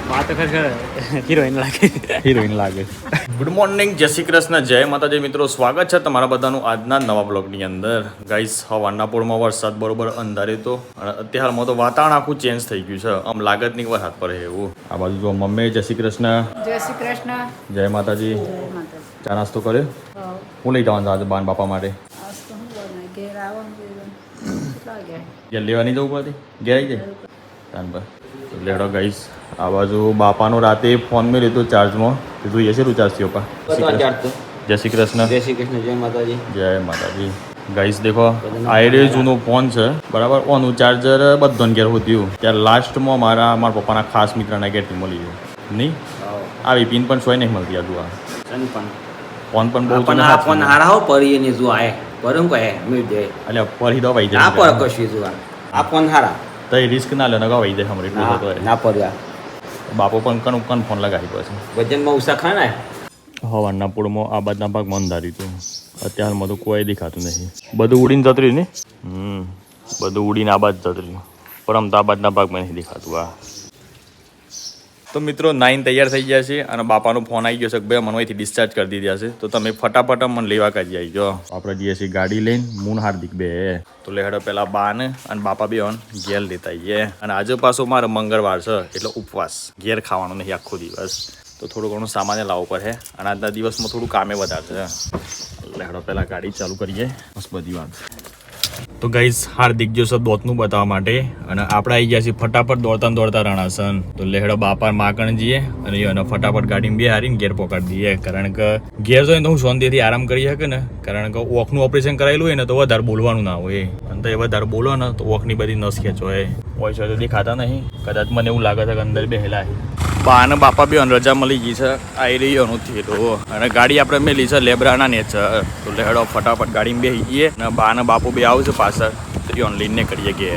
વાત તો ખરેખર હિરોઈન લાગે. ગુડ મોર્નિંગ, જય શ્રી કૃષ્ણ, જય માતાજી મિત્રો. સ્વાગત છે તમારા બધાનું આજના નવા બ્લોગની અંદર. ગાઈસ, હવારના પોળમાં વરસાદ બરોબર અંધારે તો અને અત્યારમાં તો વાતાવરણ આખું ચેન્જ થઈ ગયું છે. આમ લાગત નહીં વરસાદ પડે એવું. આ બાજુ જો મમ્મી જય શ્રી કૃષ્ણ. જય શ્રી કૃષ્ણ. જય માતાજી. ચા નાસ્તો કર્યો? હું લઈ જવાનું આજે બાન બાપા માટે? ઘેર લેવા નહીં જવું પડતી? ઘેર આવી જાય તાન પર લેડો. ગાઈસ, આ બાજુ બાપાનો રાતે ફોન મેં લીધો ચાર્જમાં. જોઈએ છે ચાર્જ થયો પા. જય શ્રી કૃષ્ણ. જય શ્રી કૃષ્ણ, જય માતાજી. જય માતાજી. ગાઈસ દેખો, આઈડે જૂનો ફોન છે બરાબર. ઓનું ચાર્જર બધોને ઘેર હોતું ત્યારે લાસ્ટમાં મારા પપ્પાના ખાસ મિત્રના ઘેરથી મળી ગયું નહીં. આવી પિન પણ સોય નહીં મળતી. આજુ આ ફોન પણ બહુ ફોન હારા હો પરી ને જો આય પરમ કહે મે દે એટલે પરી દો ભાઈ ના પર કશી જો આ ફોન હારા તો રિસ્ક ના લે ને ગવાઈ જાય હમરે એટલું તો ના પડ્યા. બાપો પણ કણ ફોન લગાવી પછી વજનમાં ઉષા ખા ને હવાના પૂળમાં આ બાજના ભાગમાં અંધાર્યું હતું. અત્યારમાં તો કોઈ દેખાતું નહીં. બધું ઉડીને જતું રહ્યું ને. બધું ઉડીને આ બાજ જતું રહ્યું. પરમ તો આ બાજના ભાગમાં નહીં દેખાતું. આ તો મિત્રો 9 તૈયાર થઈ ગયા છે અને બાપાનો ફોન આવી ગયો છે કે ભાઈ મને અહીંથી ડિસ્ચાર્જ કરી દીધા છે તો તમે ફટાફટ મને લેવા કાઢી આવી જાઓ. આપણે જઈએ છીએ ગાડી લઈને મૂન હાર્દિક બે તો લેહડો પેલા બાને અને બાપા બે ઘેર લેતા આવીએ. અને આજે પાછો મારે મંગળવાર છે એટલે ઉપવાસ, ઘેર ખાવાનો નહીં આખો દિવસ. તો થોડું ઘણું સામાન્ય લાવવું પડે અને આજના દિવસમાં થોડું કામે વધારે છે. લેહડો પેલા ગાડી ચાલુ કરીએ. બસ બધી વાત. તો ગાઈસ, હાર્દિક જો છે દોતનું બતાવવા માટે અને આપણે આવી ગયા છીએ ફટાફટ દોડતા રણાસન. તો લેહડો બાપા માકણ જઈએ અને એને ફટાફટ ગાડીમાં બે હારીને ઘેર પકડી દઈએ. કારણ કે ઘેર જોઈને તો હું શાંતિથી આરામ કરી શકે ને. કારણ કે ઓખનું ઓપરેશન કરાયેલું હોય ને તો વધારે બોલવાનું ના હોય. અને તો એ વધારે બોલો ને તો ઓખની બધી નસ ખેંચો હોય છે તો દેખાતા નહીં. કદાચ મને એવું લાગે છે કે અંદર બેહેલા બા અને બાપા બે રજા મળી ગઈ છે. આવી રહ્યો નથી તો અને ગાડી આપણે મેલી છે લેબરાના ને છે. તો લેહડો ફટાફટ ગાડીમાં બેસી જઈએ અને બા અને બાપુ બે આવશે પાછળ તો ઓનલાઈન કરીએ કે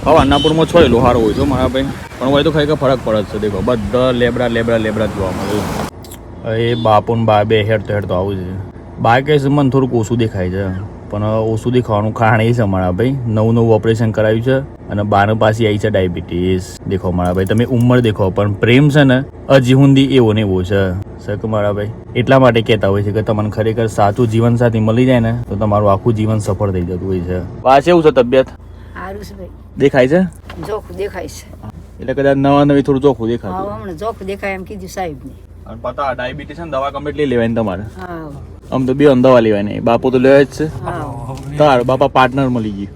હવે અન્નાપુરમાં છોડેલો સારો હોય છે મારા ભાઈ. પણ હોય તો ખરેખર ફરક પડે છે. દેખો બધા લેબરા જોવા મળે. એ બાપુ ને બા બે હેડ તો આવું છે. બા કહે છે મને થોડુંક ઓછું દેખાય છે પણ ઓછું દેખાવાનું કારણ એ છે મારા ભાઈ નવું ઓપરેશન કરાવ્યું છે અને બાને પાછી આવી છે ડાયાબિટીસ. દેખો મારા ભાઈ, તમે ઉંમર દેખો પણ પ્રેમ છે ને હજી સુધી એવો ને એવો છે કે મારા ભાઈ. એટલા માટે કહેતા હોય છે કે તમને ખરેખર સાચું જીવન સાથી મળી જાય ને તો તમારું આખું જીવન સફળ થઈ જતું હોય છે. પાછું એવું છે તબિયત સારું છે ભાઈ. દેખાય છે જોખું દેખાય છે એટલે કદાચ નવી થોડું ચોખ્ખું દેખાય. હમણાં જોખું દેખાય એમ કીધું સાહેબ ને. અને પતા ડાયાબિટીસ ને દવા કમ્પ્લીટ લઈ લેવાની તમારે. હા આમ તો બે દવા લેવાય નહીં. બાપુ તો લેવા જ છે. તાર બાપા પાર્ટનર મળી ગયું.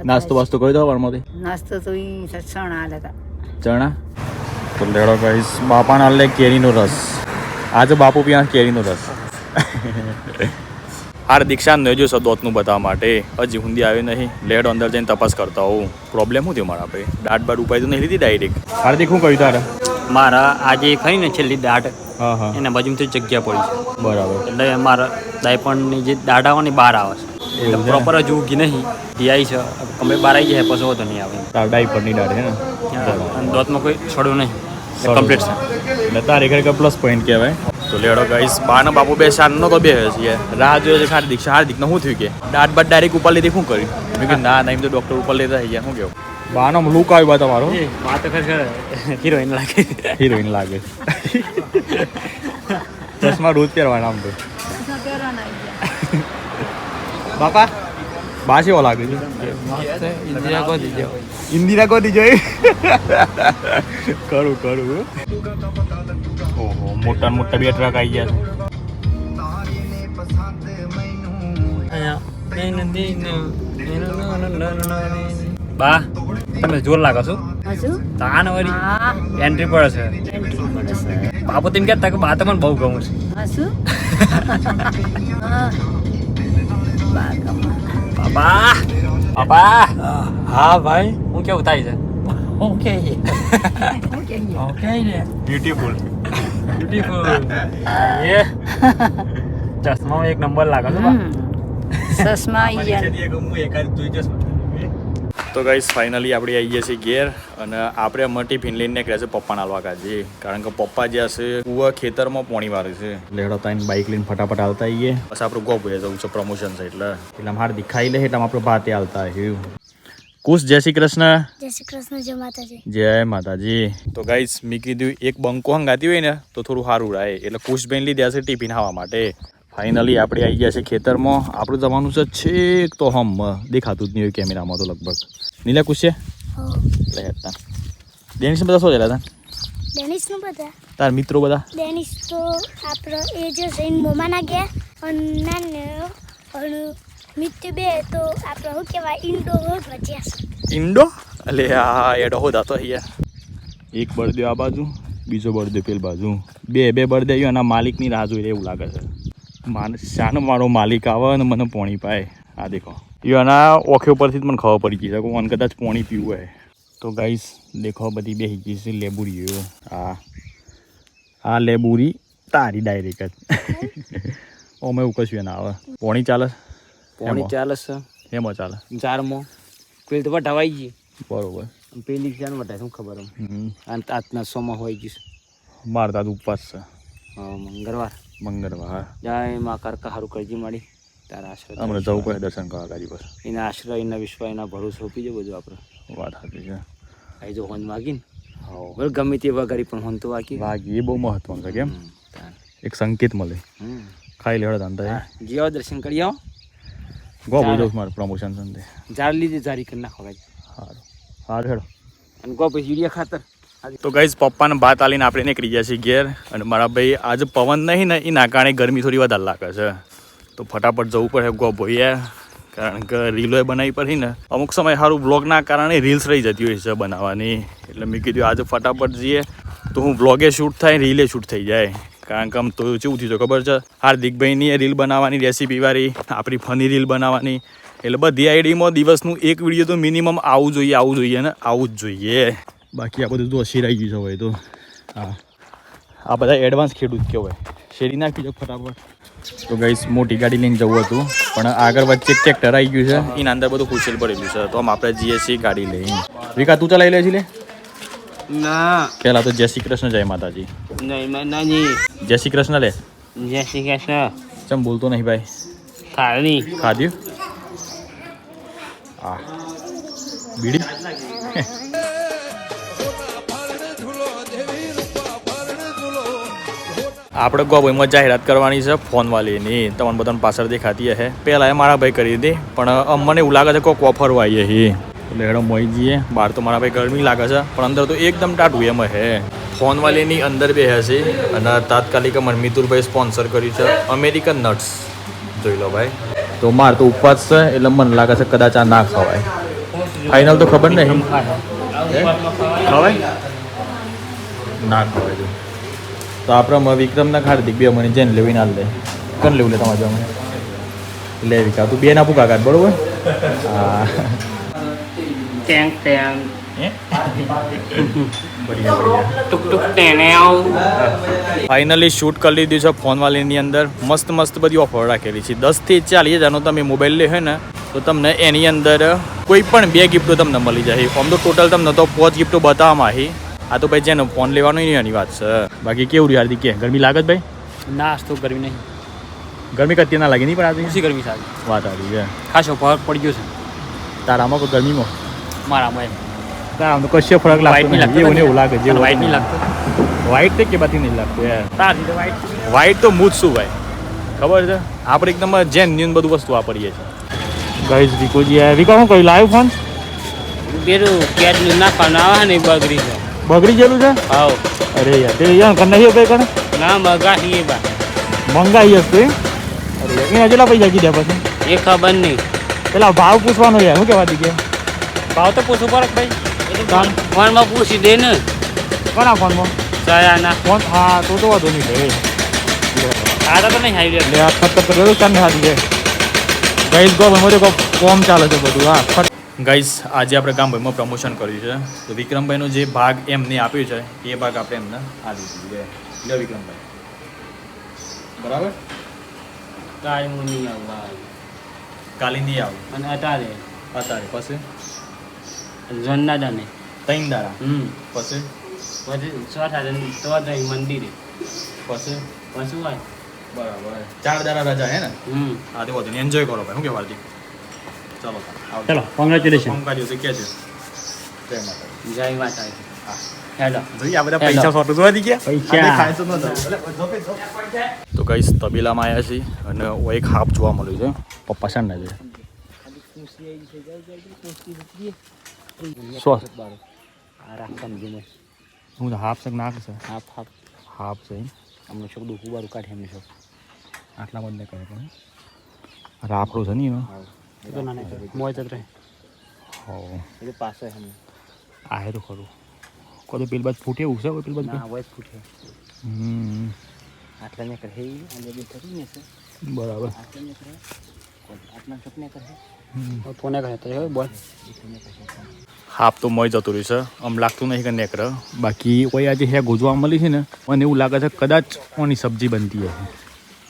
નાસ્તો વાસ્તો કરી દો વારમાંથી. નાસ્તો તો ઈ ચણા આલે તા ચણા. તો લેડો ગાઈસ, બાપાના લે કેરીનો રસ. આજે બાપુ ત્યાં કેરીનો રસ. હાર્દિક શાન જો સદોતનું બતાવવા માટે હજી હુંદી આવી નહીં. લેડ અંદર જઈને તપાસ કરતા હોઉં પ્રોબ્લેમ શું થયો મારા ભાઈ. દાઢ બાડ ઉપાય તો નહીં લીધી ડાયરેક્ટ. હાર્દિક શું કહ્યું તારે? મારા આજે ખાઈ ને છેલ્લી દાઢ હા એના બાજુમાંથી જગ્યા પડી છે બરાબર. એટલે મારા દાયપણની જે દાઢ આવે ને બહાર આવે છે એટલે પ્રોપર હજુ ઉગી નહીં. એ આવી છે અમે બહાર આવી જાય પછી વધુ નહીં આવે. તાર ડાયપરની દાઢ છે ને દોતમાં કોઈ છોડ્યું નહીં કમ્પ્લીટ છે એટલે તારે ખરેખર પ્લસ પોઈન્ટ કહેવાય. તો લેડો ગાઈસ, બા ને બાપુ બે શાનનો તો બે છીએ. રાહ જોઈએ છે હાર્દિકને શું થયું કે દાઢ બાદ ડાયરેક્ટ ઉપર લીધી શું કર્યું? મેં કીધું ના એમ તો ડૉક્ટર ઉપર લેતા થઈ ગયા. શું કેવું બાનો લુક આવ્યો બા તમારો? વાત તો ખરેખર હિરોઈન લાગે. ચશ્મા રોજ પહેરવાના આમ તો. બાપા બા છે લાગે છે ઇન્દિરા ગોદી જોઈ. કરું ઓહો મોટા બે ટ્રક આવી ગયા છે. બા તમે જોર લાગો છો હજુ તાન વળી હા એન્ટ્રી પડે છે. એન્ટ્રી પડે છે. બાપુ તેમ કહેતા કે બા તમને બહુ ગમે છે. હજુ હા બાપા હા ભાઈ હું કેવું થાય છે? Okay beautiful. એ ચશ્મા એક નંબર લાગે છે બા. સસમા આવી ગયા. તો ગાઈસ ફાઇનલી આપણે આવી ગયા છીએ ઘેર અને આપણે અમારે ટિફિન લઈને નીકળ્યા છે પપ્પાના હાલવા કાજે. કારણ કે પપ્પા જ્યાં છે કુવા ખેતરમાં પોણી વારે છે. લેડો તાઈને બાઇક લઈને ફટાફટ આવતા આવીએ. બસ આપણે ગોપુએ જવું છે પ્રમોશન છે એટલે હાર્દિક ખાઈ લે એટલે આપણે ભાતે હાલતા આવ્યું. કુશ જય શ્રી કૃષ્ણ. જય શ્રી કૃષ્ણ, જય માતાજી. જય માતાજી. તો ગાઈસ મેં કીધું એક બંકો હંગાતી હોય ને તો થોડું સારું રહે એટલે કુશભાઈ લીધા છે ટિફિન ખાવા માટે. ફાઇનલી આપણે આવી ગયા છે ખેતરમાં. આપણું જવાનું છે છેક તો હમ દેખાતું જ નહીં હોય કેમેરામાં તો લગભગ. નીલા કુશ છે લે હતા ડેનિશ બધા શું થયેલા હતા? ડેનિશનું બધા તાર મિત્રો બધા ડેનિશ તો આપણો એ જે છે મોમાના ગયા અને મિત્ર બે તો આપણે શું કહેવાય ઇન્ડો ભજ્યા છે. ઇન્ડો એટલે આ એડો હોતા તો અહીંયા એક બળદે આ બાજુ બીજો બળદે પેલ બાજુ બે બળદે આવ્યો અને માલિકની રાહ જોઈ એવું લાગે છે. શાનો મારો માલિક આવે અને મને પોણી પાય. આ દેખો એના ઓખે ઉપરથી જ મને ખબર પડી ગઈ છે કે મને કદાચ પોણી પીવું હોય તો ગાઈસ દેખો બધી બેસી ગઈ છે લેબુરીઓ. આ લેબુરી તારી ડાયરેક્ટ જ ઓમે એવું કશું ના આવે. પોણી ચાલે પોણી ચાલે છે એમાં ચાલે 4માં પેલી તો વટાવાઈ ગઈ બરોબર. પેલી ક્યાં વટાય શું ખબર આમ આજના 100માં હોય ગયું મારતા તો ઉપવાસ છે મંગળવાર જય માં કરકા હારું કરજી માડી તારા આશ્રય હમણાં જવું પડે દર્શન કરવા ગાડી પર. એના આશ્રય એના વિશ્વ એના ભરોસો આપી જાય બધું આપણે. વાત સાચી છે. અહીં જો હોન વાગીને બોલ ગમે તે વગાડી પણ હોન તો વાગી એ બહુ મહત્વનું છે કેમ એક સંકેત મળે. ખાઈ લેવડે ધંધા જીવા દર્શન કરી આવો ગો બોલો મારું પ્રમોશન સંદે ઝાડ લીધી જારી કરી નાખો ગાઈ. સારું હેડો અને ગો પછી યુરિયા ખાતર. તો ગાઈઝ પપ્પાને ભાત આલીને આપણે નીકળી ગયા છીએ ઘેર. અને મારા ભાઈ આજે પવન નહીં ને એના કારણે ગરમી થોડી વધારે લાગે છે તો ફટાફટ જવું પડે ગો ભોઈએ કારણ કે રીલો બનાવી પડી ને અમુક સમય સારું બ્લોગના કારણે રીલ્સ રહી જતી હોય છે બનાવવાની એટલે મેં કીધું આજે ફટાફટ જઈએ તો હું બ્લોગે શૂટ થાય રીલે શૂટ થઈ જાય. કારણ કે આમ તો કેવું થયું ખબર છે હાર્દિકભાઈની રીલ બનાવવાની રેસીપીવાળી આપણી ફની રીલ બનાવવાની એટલે બધી આઈડીમાં દિવસનું એક વિડીયો તો મિનિમમ આવવું જોઈએ ને આવું જ જોઈએ. બાકી આ બધું તો શેરાઈ ગયું છે હોય તો આ બધા એડવાન્સ ખેડૂત કહેવાય. શેરી નાખી દો ફટાફટ. તો ગાઈસ મોટી ગાડી લઈને જવું હતું પણ આગળ વચ્ચે ટ્રેક્ટર આવી ગયું છે એના અંદર બધું ખુશેલ પડેલું છે તો આમ આપણે જઈએ છીએ ગાડી લઈને. વિકા તું ચલાવી લે છે લે ના પહેલાં તો જય શ્રી કૃષ્ણ જય માતાજી. જય શ્રી કૃષ્ણ લે. જય શ્રી કૃષ્ણ. ચમ બોલતો નહીં ભાઈ. ખાધ્યું હા બીડી આપણે ગોભાઈમાં જાહેરાત કરવાની છે ફોનવાળીની તમને બધાને પાછળ દેખાતી હશે. પહેલાં એ મારા ભાઈ કરી હતી પણ મને એવું લાગે છે કોઈ ઓફર આવી હી એટલે હેડો મોઈ જઈએ. બહાર તો મારા ભાઈ ગરમી લાગે છે પણ અંદર તો એકદમ ટાટું એમ હે. ફોનવાળીની અંદર બે હશે અને તાત્કાલિક મને મિતુલભાઈ સ્પોન્સર કર્યું છે અમેરિકન નટ્સ. જોઈ લો ભાઈ. તો માર તો ઉપવાસ છે એટલે મને લાગે છે કદાચ આ ના ખવાય. ફાઇનલ તો ખબર નહીં ખવાય ના ખવાય જો તો આપણે વિક્રમના હાર્દિક બે મને જેને લેવીને હાલ લે કન લેવું લે તમારે જમણે લે વિકા તું બે ના પૂકા કાઢ બરોબર. હા ફાઇનલી શૂટ કરી લીધું છે ફોનવાળીની અંદર. મસ્ત મસ્ત બધી ઓફર રાખેલી છે. 10 થી 40 હજારનો તમે મોબાઈલ લે હોય ને તો તમને એની અંદર કોઈ પણ 2 ગિફ્ટો તમને મળી જાય. આમ તો ટોટલ તમને તો 5 ગિફ્ટો બતાવવામાં આવી. આ તો ભાઈ જેનો ફોન લેવાનો એની વાત છે. બાકી કેવું રહ્યું હાર્દિક કે ગરમી લાગે ભાઈ? ના તો ગરમી નહીં. ગરમી કતી ના લાગે નહીં પણ આજે ખુશી ગરમી સારી વાત આવી છે. ખાસો ફરક પડી ગયો છે તારામાં કોઈ ગરમીમાં મારામાં તારામાં તો કશો ફરક લાગતો નહીં. એવું લાગે જે વ્હાઈટ નહીં લાગતો. વ્હાઈટ કે બાથી નહીં લાગતું યાર. તારી વ્હાઈટ વ્હાઈટ તો મૂજ શું ભાઈ ખબર છે આપણે એકદમ જેન્યુન બધું વસ્તુ વાપરીએ છીએ. ગાઈઝ વિકોજી વિકો શું કહ્યું લાવ્યો ફોન પેલું કેટનું નાખવાનું આવે ને બગડી જાય. બગડી ગયેલું છે? હાવ અરે યાર તે યાર કર નહીં પે કર ના મગાહી બા મંગાઈ હશે. અરે એના કેટલા પૈસા કીધા પછી? એ ખબર નહીં. પેલા ભાવ પૂછવાનો યાર શું કહેવા દીધે? ભાવ તો પૂછવું પડે ભાઈ. ફોનમાં પૂછી દે ને. કોના ફોનમાં? ચાયાના ફોન. હા તો વાંધો નહીં ભાઈ. આ તો નહીં હાઈ લે આ ખતર તો ચાલને હાથ દે ગાઈઝ ગો મને કોમ ચાલે છે બધું. હા ગાઈઝ આજે આપણે ગામભાઈમાં પ્રમોશન કર્યું છે તો વિક્રમભાઈનો જે ભાગ એમને આપ્યો છે એ ભાગ આપણે એમને આપી દીધું છે. લે વિક્રમભાઈ બરાબર. કાંઈ હું નહીં આવવા કાલે નહીં આવું અને અત્યારે પછી જન્ના દાને 3 દાડા પછી પછી 6 તો મંદિરે પછી પછી હોય બરાબર 4 દાડા રજા હે ને? હા તે બધું એન્જોય કરો ભાઈ શું કહેવાય ચલો કોંગ્રેચ્યુલેશન જય માતા હેલો આ બધા પૈસા સોટું જોવા દી ગયા પૈસા તો કઈ તબેલામાં આવ્યા છીએ અને એક હાફ જોવા મળ્યું છે પપ્પા છે ને છે શું હું તો હાફ છે નાખ છે હાફ છે અમને શોખ દુઃખ બારું કાઢે એમને શોખ આટલા બંને કરે પણ રાફડું છે ને એનો એ તો ના મોય તત્રે હો એ તો પાસે હમ આ હે તો ખરું કોઈ પેલ બાદ ફૂટે એવું છે પેલ બાદ ના હોય ફૂટે આટલા ને કરે અને બી કરી ને છે બરાબર આટલા ને કરે આટલા સપને કરે ફોને કરે તો બોલ હાફ તો મોય જતું રહ્યું છે આમ લાગતું નહીં કે નેકર બાકી કોઈ આજે હે ગોજવા મળી છે ને મને એવું લાગે છે કદાચ કોની સબ્જી બનતી હશે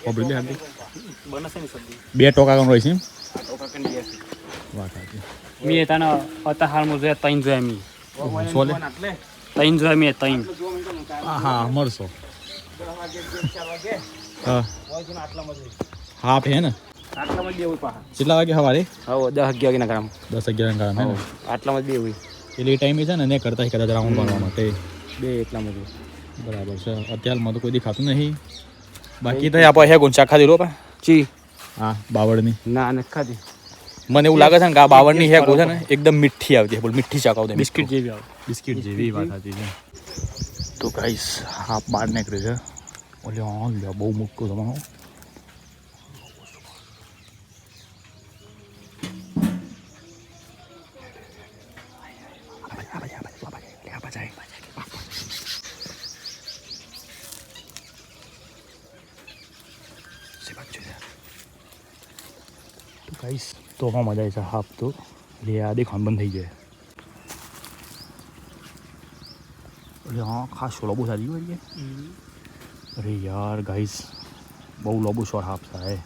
ખબર હાર્દિક બનશે ને સબ્જી 2 ટોકા કોણ હોય છે ટોકા કન ગયા વાત સાચી મી તાનો અતા હાલ મો જોયા તઈન જોયા મી સોલે તઈન જોયા મી તઈન હા મળશો હા હાફ હે ને આટલામાં જ બે હોય પાહા કેટલા વાગે સવારે હા 10-11 ના ગ્રામ 10-11 કામ હે ને આટલામાં જ બે હોય એટલે એ ટાઈમે છે ને એને કરતા કદાચ રાઉન્ડ મારવા માટે બે એટલામાં જ બરાબર છે અત્યારમાં તો કોઈ દેખાતું નહીં બાકી તો આપણે હે ગુંચા ખાધી રો પા ચી હા બાવળની ના ને ખાધી મને એવું લાગે છે ને કે આ બાવળની હે છે ને એકદમ મીઠી આવતી બોલ મીઠી ચાક આવતી બિસ્કિટ જેવી આવે બિસ્કિટ જેવી વાત હતી છે તો ગાઈસ હા બહાર નીકળે છે ઓલે હા લ્યો બહુ મોટું તમારું ગાઈસ તો હા મજા આવી છે હાફ તો એટલે આ દેખાણ બંધ થઈ જાય એટલે હા ખાસ લોબો સારી હોય અરે યાર ગાઈસ બહુ લોબો શોર હાફ થાય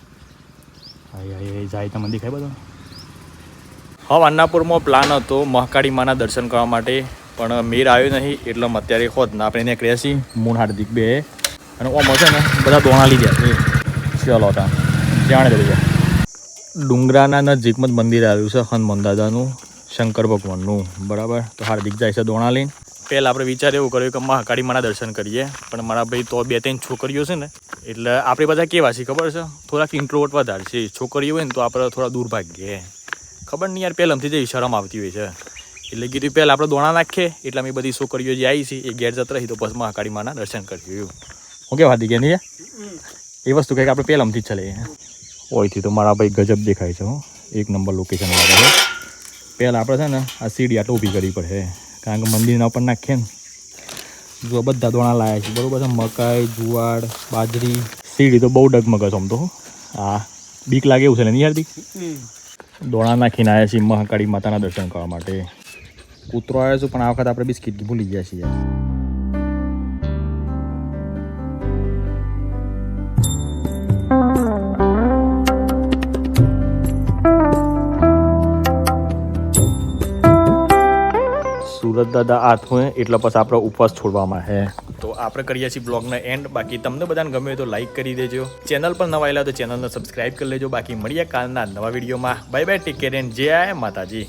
હાય જાય તમને દેખાય બધો હા અન્નાપુરમાં પ્લાન હતો મહાકાળી માના દર્શન કરવા માટે પણ મેર આવ્યો નહીં એટલે અત્યારે હોત ને આપણે નીકળ્યા છીએ મૂન હાર્દિક બે અને ઓમ હશે ને બધા દોણા લીધા છે ચલો હતા જાણે દે ડુંગરાના નજીકમાં જ મંદિર આવ્યું છે હનુમાન દાદાનું શંકર ભગવાનનું બરાબર તો હાર્દિક જાય છે દોણા લઈને પહેલાં આપણે વિચાર એવું કર્યું કે મહાકાળી માના દર્શન કરીએ પણ મારા ભાઈ તો 2-3 છોકરીઓ છે ને એટલે આપણે બધા કેવા છીએ ખબર છે થોડાક ઇન્ટ્રોવર્ટ વધારે છે છોકરીઓ હોય ને તો આપણે થોડા દૂર ભાગીએ ખબર નહીં યાર પહેલાંથી જ શરમ આવતી હોય છે એટલે કીધું પહેલાં આપણે દોણા નાખીએ એટલે અમે બધી છોકરીઓ જે આવી છે એ ઘેર જત રહી તો બસ મહાકાળી માના દર્શન કર્યું હું કેવા હાર્દિક નહીં એ વસ્તુ કંઈક આપણે પહેલાંથી જ ચલે ઓયથી તો મારા ભાઈ ગજબ દેખાય છે એક નંબર લોકેશન લાગે છે પહેલાં આપણે છે ને આ સીડી આટલું ઊભી કરવી પડે કારણ કે મંદિરના ઉપર નાખીએ ને જો બધા દોણા લાવ્યા છે બરાબર છે મકાઈ જુવાડ બાજરી સીડી તો બહુ ડગમગસ આમ તો હા બીક લાગે એવું છે ને નહીં હાર્દિક દોણા નાખીને આવ્યા છીએ મહાકાળી માતાના દર્શન કરવા માટે કૂતરો આવ્યો છું પણ આ વખત આપણે બિસ્કિટ ભૂલી ગયા છીએ સુરત દાદા હાથ હોય એટલે પછી આપણે ઉપવાસ છોડવામાં હે તો આપણે કરીએ છીએ બ્લોગનો એન્ડ બાકી તમને બધાને ગમે તો લાઈક કરી દેજો ચેનલ પર નવા આવેલા તો ચેનલને સબસ્ક્રાઈબ કરી લેજો બાકી મળીએ કાલના નવા વિડીયોમાં bye bye take care and જય માતાજી